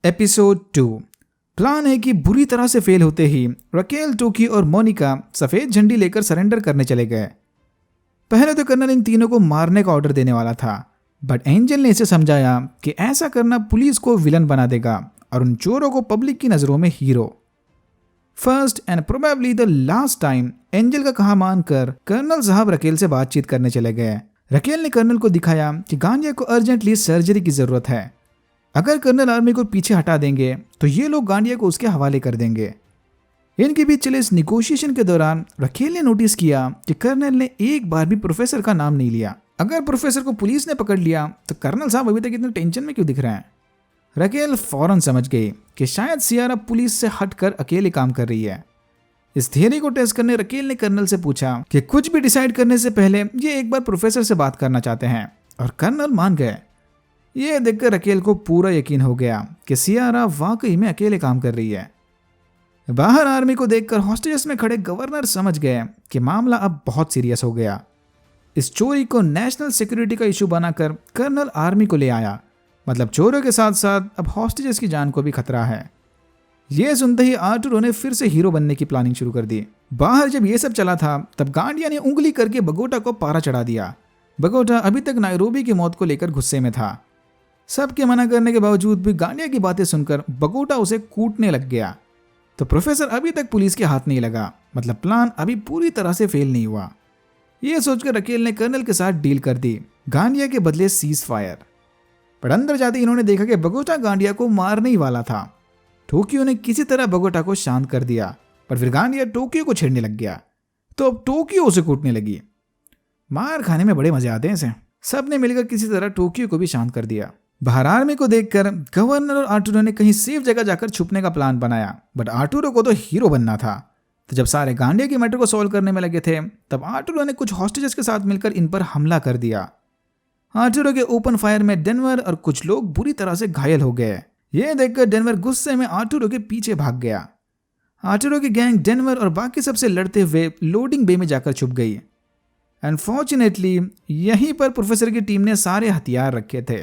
Episode 2। Plan है कि बुरी तरह से फेल होते ही रकेल, टोकी और मोनिका सफेद झंडी लेकर सरेंडर करने चले गए। पहले तो कर्नल इन तीनों को मारने का ऑर्डर देने वाला था, बट एंजल ने इसे समझाया कि ऐसा करना पुलिस को विलन बना देगा और उन चोरों को पब्लिक की नजरों में hero. First and probably the last time angel का कहा मानकर कर्नल साहब रकेल से बातचीत करने चले गए। रकेल ने कर्नल को दिखाया कि गांडिया को अर्जेंटली सर्जरी की जरूरत है। अगर कर्नल आर्मी को पीछे हटा देंगे तो ये लोग गांडिया को उसके हवाले कर देंगे। इनके बीच चले इस निगोशिएशन के दौरान रकेल ने नोटिस किया कि कर्नल ने एक बार भी प्रोफेसर का नाम नहीं लिया। अगर प्रोफेसर को पुलिस ने पकड़ लिया तो कर्नल साहब अभी तक इतने टेंशन में क्यों दिख रहे हैं। रकेल फौरन समझ गई कि शायद सियारा पुलिस से हटकर अकेले काम कर रही है। इस थियरी को टेस्ट करने रकेल ने कर्नल से पूछा कि कुछ भी डिसाइड करने से पहले ये एक बार प्रोफेसर से बात करना चाहते हैं, और कर्नल मान गए। ये देखकर रकेल को पूरा यकीन हो गया कि सियारा वाकई में अकेले काम कर रही है। बाहर आर्मी को देखकर हॉस्टेजेस में खड़े गवर्नर समझ गए कि मामला अब बहुत सीरियस हो गया। इस चोरी को नेशनल सिक्योरिटी का इशू बनाकर कर्नल आर्मी को ले आया, मतलब चोरों के साथ साथ अब हॉस्टेजेस की जान को भी खतरा है। यह सुनते ही आर्टुरो ने फिर से हीरो बनने की प्लानिंग शुरू कर दी। बाहर जब यह सब चला था तब गांडिया ने उंगली करके बगोटा को पारा चढ़ा दिया। बगोटा अभी तक नायरोबी की मौत को लेकर गुस्से में था। सबके मना करने के बावजूद भी गांडिया की बातें सुनकर बगोटा उसे कूटने लग गया। तो प्रोफेसर अभी तक पुलिस के हाथ नहीं लगा, मतलब प्लान अभी पूरी तरह से फेल नहीं हुआ। यह सोचकर रकेल ने कर्नल के साथ डील कर दी, गांडिया के बदले सीज फायर। पर अंदर जाते इन्होंने देखा कि बगोटा गांडिया को मारने ही वाला था। टोक्यो ने किसी तरह बगोटा को शांत कर दिया, पर फिर गांडिया टोक्यो को छेड़ने लग गया, तो अब टोक्यो उसे कूटने लगी। मार खाने में बड़े मजे आते हैं इसे। सबने मिलकर किसी तरह टोक्यो को भी शांत कर दिया। बाहर आर्मी को देखकर गवर्नर और आर्टुरो ने कहीं सेफ जगह जाकर छुपने का प्लान बनाया, बट आर्टुरो को तो हीरो बनना था। तो जब सारे गांडिया की मैटर को सॉल्व करने में लगे थे तब आर्टुरो ने कुछ हॉस्टेजेस के साथ मिलकर इन पर हमला कर दिया। आर्टुरो के ओपन फायर में डेनवर और कुछ लोग बुरी तरह से घायल हो गए। यह देखकर डेनवर गुस्से में आर्टुरो के पीछे भाग गया। आर्टुरो की गैंग डेनवर और बाकी सबसे लड़ते हुए लोडिंग बे में जाकर छुप गई। अनफॉर्चुनेटली यहीं पर प्रोफेसर की टीम ने सारे हथियार रखे थे,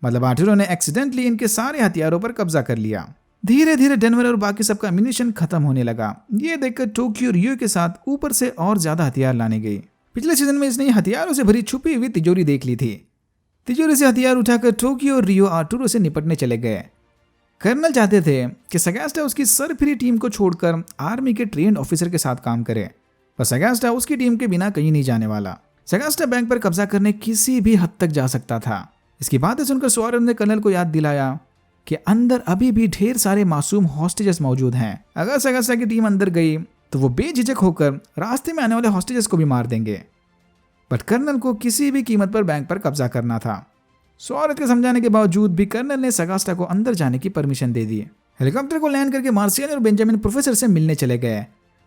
मतलब आर्टुरो ने एक्सीडेंटली इनके सारे हथियारों पर कब्जा कर लिया। धीरे धीरे डेनवर और बाकी सबका एम्यूनिशन खत्म होने लगा। ये देखकर टोक्यो रियो के साथ ऊपर से और ज्यादा हथियार लाने गई। पिछले सीजन में इसने हथियारों से भरी छुपी हुई तिजोरी देख ली थी। तिजोरी से हथियार उठाकर टोक्यो और रियो आर्टुरो से निपटने चले गए। कर्नल चाहते थे कि सगास्टा उसकी सरफिरी टीम को छोड़कर आर्मी के ट्रेंड ऑफिसर के साथ काम करे, पर सगास्टा उसकी टीम के बिना कहीं नहीं जाने वाला। सगास्टा बैंक पर कब्जा करने किसी भी हद तक जा सकता था। इसकी बातें सुनकर सुआरेज ने कर्नल को याद दिलाया कि अंदर अभी भी ढेर सारे मासूम हॉस्टेजेस मौजूद हैं। अगर सगास्टा की टीम अंदर गई तो वो बेझिझक होकर रास्ते में आने वाले हॉस्टेजेस को भी मार देंगे, बट कर्नल को किसी भी कीमत पर बैंक पर कब्जा करना था। सुआरेज के समझाने के बावजूद भी कर्नल ने सगास्टा को अंदर जाने की परमिशन दे दी। हेलीकॉप्टर को लैंड करके मार्सियल और बेंजामिन प्रोफेसर से मिलने चले गए।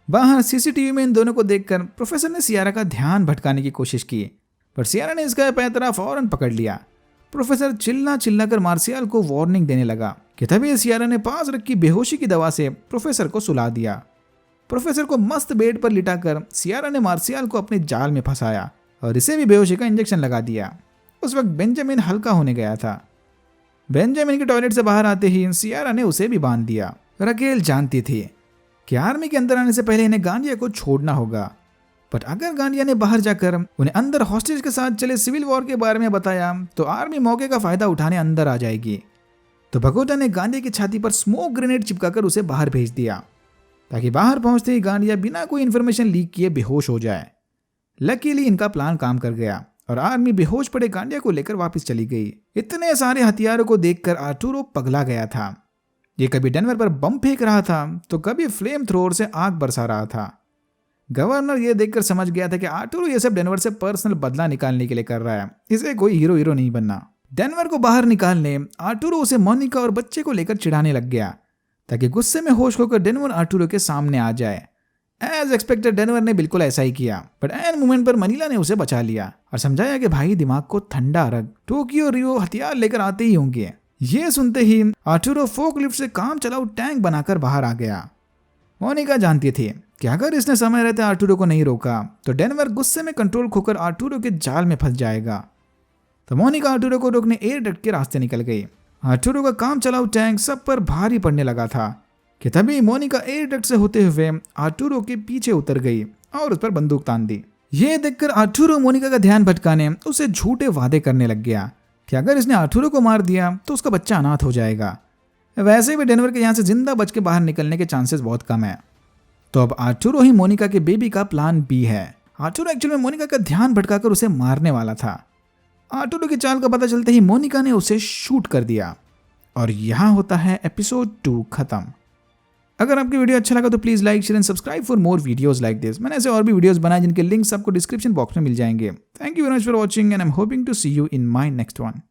बाहर सीसीटीवी में इन दोनों को देखकर प्रोफेसर ने सियारा का ध्यान भटकाने की कोशिश की, पर सियारा ने इसका पैंतरा फौरन पकड़ लिया। प्रोफेसर चिल्ला कर मार्सियल को वार्निंग देने लगा कि तभी सियारा ने पास रखी बेहोशी की दवा से प्रोफेसर को सुला दिया। प्रोफेसर को मस्त बेड पर लिटाकर सियारा ने मार्सियल को अपने जाल में फंसाया और इसे भी बेहोशी का इंजेक्शन लगा दिया। उस वक्त बेंजामिन हल्का होने गया था। बेंजामिन के टॉयलेट से बाहर आते ही सियारा ने उसे भी बांध दिया। रकेल जानती थी कि आर्मी के अंदर आने से पहले इन्हें गांडिया को छोड़ना होगा, बट अगर गांडिया ने बाहर जाकर उन्हें अंदर हॉस्टेज के साथ चले सिविल वॉर के बारे में बताया तो आर्मी मौके का फायदा उठाने अंदर आ जाएगी। तो बगोटा ने गांडिया की छाती पर स्मोक ग्रेनेड चिपकाकर उसे बाहर भेज दिया, ताकि बाहर पहुंचते ही गांडिया बिना कोई इन्फॉर्मेशन लीक किए बेहोश हो जाए। लकीली इनका प्लान काम कर गया और आर्मी बेहोश पड़े गांडिया को लेकर वापस चली गई। इतने सारे हथियारों को देखकर आर्टुरो पगला गया था। ये कभी डेनवर पर बम फेंक रहा था तो कभी फ्लेम थ्रोअर से आग बरसा रहा था। गवर्नर ये देखकर समझ गया था कि आर्टुरो ये सब डेनवर से पर्सनल बदला निकालने के लिए कर रहा है, इसे कोई हीरो नहीं बनना। डेनवर को बाहर निकालने आर्टुरो उसे मोनिका और बच्चे को लेकर चिढ़ाने लग गया, ताकि गुस्से में होश होकर डेनवर आर्टुरो के सामने आ जाए। एज एक्सपेक्टेड डेनवर ने बिल्कुल ऐसा ही किया, बट एन मोमेंट पर मनीला ने उसे बचा लिया और समझाया कि भाई दिमाग को ठंडा रख, टोक्यो रियो हथियार लेकर आते ही होंगे। ये सुनते ही आर्टुरो फोकलिफ्ट से काम चलाऊ टैंक बनाकर बाहर आ गया। मोनिका जानती थी कि अगर इसने समय रहते आर्टुरो को नहीं रोका तो डेनवर गुस्से में कंट्रोल खोकर आर्टुरो के जाल में फंस जाएगा। तो मोनिका आर्टुरो को रोकने एयर डक्ट के रास्ते निकल गई। आर्टुरो का काम चलाऊ टैंक सब पर भारी पड़ने लगा था कि तभी मोनिका एयर डक्ट से होते हुए आर्टुरो के पीछे उतर गई और उस पर बंदूक तान दी। ये देखकर आर्टुरो मोनिका का ध्यान भटकाने उसे झूठे वादे करने लग गया कि अगर इसने आर्टुरो को मार दिया तो उसका बच्चा अनाथ हो जाएगा। वैसे भी डेनवर के यहाँ से जिंदा बच के बाहर निकलने के चांसेस बहुत कम है। तो अब आर्टुरो ही मोनिका के बेबी का प्लान बी है। आर्टुरो एक्चुअल में मोनिका का ध्यान भटकाकर उसे मारने वाला था। आर्टुरो की चाल का पता चलते ही मोनिका ने उसे शूट कर दिया और यहाँ होता है एपिसोड 2 खत्म। अगर आपकी वीडियो अच्छा लगा तो please like share and subscribe for more videos like this. मैंने ऐसे और भी वीडियोस बनाए जिनके लिंक्स आपको डिस्क्रिप्शन बॉक्स में मिल जाएंगे। Thank you very much for watching and I am hoping to see you in my next one.